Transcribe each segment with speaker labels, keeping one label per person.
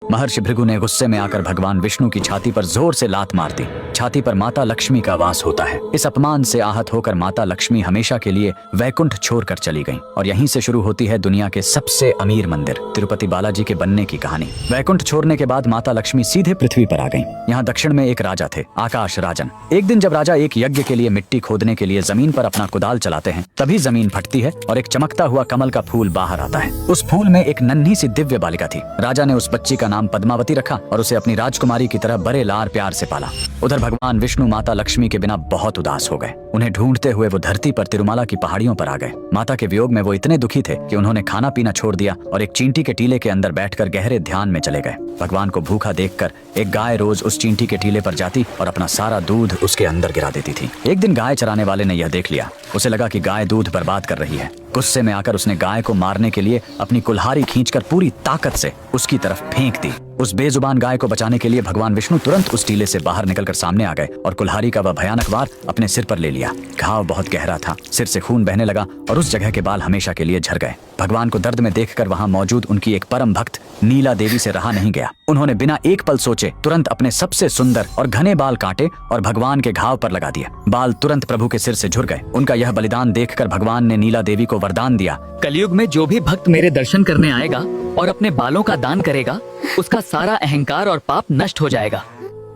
Speaker 1: महर्षि भृगु ने गुस्से में आकर भगवान विष्णु की छाती पर जोर से लात मार दी। छाती पर माता लक्ष्मी का वास होता है। इस अपमान से आहत होकर माता लक्ष्मी हमेशा के लिए वैकुंठ छोड़कर चली गईं और यहीं से शुरू होती है दुनिया के सबसे अमीर मंदिर तिरुपति बालाजी के बनने की कहानी। वैकुंठ छोड़ने के बाद माता लक्ष्मी सीधे पृथ्वी पर आ गईं। यहाँ दक्षिण में एक राजा थे, आकाश राजन। एक दिन जब राजा एक यज्ञ के लिए मिट्टी खोदने के लिए जमीन पर अपना कुदाल चलाते हैं, तभी जमीन फटती है और एक चमकता हुआ कमल का फूल बाहर आता है। उस फूल में एक नन्ही सी दिव्य बालिका थी। राजा ने उस बच्ची का नाम पद्मावती रखा और उसे अपनी राजकुमारी की तरह बड़े लाड़ प्यार से पाला। उधर भगवान विष्णु माता लक्ष्मी के बिना बहुत उदास हो गए। उन्हें ढूंढते हुए वो धरती पर तिरुमाला की पहाड़ियों पर आ गए। माता के वियोग में वो इतने दुखी थे कि उन्होंने खाना पीना छोड़ दिया और एक चींटी के टीले के अंदर बैठकर गहरे ध्यान में चले गए। भगवान को भूखा देखकर एक गाय रोज उस चींटी के टीले पर जाती और अपना सारा दूध उसके अंदर गिरा देती थी। एक दिन गाय चराने वाले ने यह देख लिया। उसे लगा कि गाय दूध बर्बाद कर रही है। गुस्से में आकर उसने गाय को मारने के लिए अपनी कुल्हाड़ी खींचकर पूरी ताकत से उसकी तरफ फेंक दी। उस बेजुबान गाय को बचाने के लिए भगवान विष्णु तुरंत उस टीले से बाहर निकलकर सामने आ गए और कुल्हाड़ी का वह भयानक वार अपने सिर पर ले लिया। घाव बहुत गहरा था, सिर से खून बहने लगा और उस जगह के बाल हमेशा के लिए झड़ गए। भगवान को दर्द में देखकर वहां मौजूद उनकी एक परम भक्त नीला देवी से रहा नहीं गया। उन्होंने बिना एक पल सोचे तुरंत अपने सबसे सुंदर और घने बाल काटे और भगवान के घाव पर लगा दिए। बाल तुरंत प्रभु के सिर से झुर गए। उनका यह बलिदान देखकर भगवान ने नीला देवी को वरदान दिया,
Speaker 2: कलयुग में जो भी भक्त मेरे दर्शन करने आएगा और अपने बालों का दान करेगा, उसका सारा अहंकार और पाप नष्ट हो जाएगा।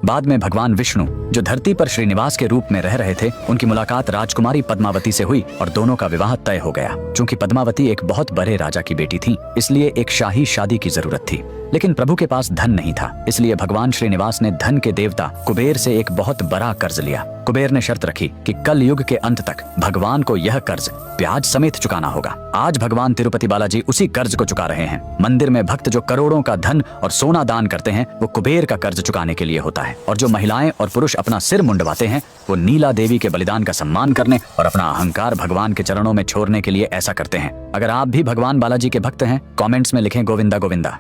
Speaker 1: बाद में भगवान विष्णु जो धरती पर श्रीनिवास के रूप में रह रहे थे, उनकी मुलाकात राजकुमारी पद्मावती से हुई और दोनों का विवाह तय हो गया। चूंकि पद्मावती एक बहुत बड़े राजा की बेटी थी, इसलिए एक शाही शादी की जरूरत थी। लेकिन प्रभु के पास धन नहीं था, इसलिए भगवान श्रीनिवास ने धन के देवता कुबेर से एक बहुत बड़ा कर्ज लिया। कुबेर ने शर्त रखी कि कल युग के अंत तक भगवान को यह कर्ज ब्याज समेत चुकाना होगा। आज भगवान तिरुपति बालाजी उसी कर्ज को चुका रहे हैं। मंदिर में भक्त जो करोड़ों का धन और सोना दान करते हैं, वो कुबेर का कर्ज चुकाने के लिए होता है। और जो महिलाएं और पुरुष अपना सिर मुंडवाते हैं, वो नीला देवी के बलिदान का सम्मान करने और अपना अहंकार भगवान के चरणों में छोड़ने के लिए ऐसा करते हैं। अगर आप भी भगवान बालाजी के भक्त हैं, कमेंट्स में लिखें गोविंदा गोविंदा।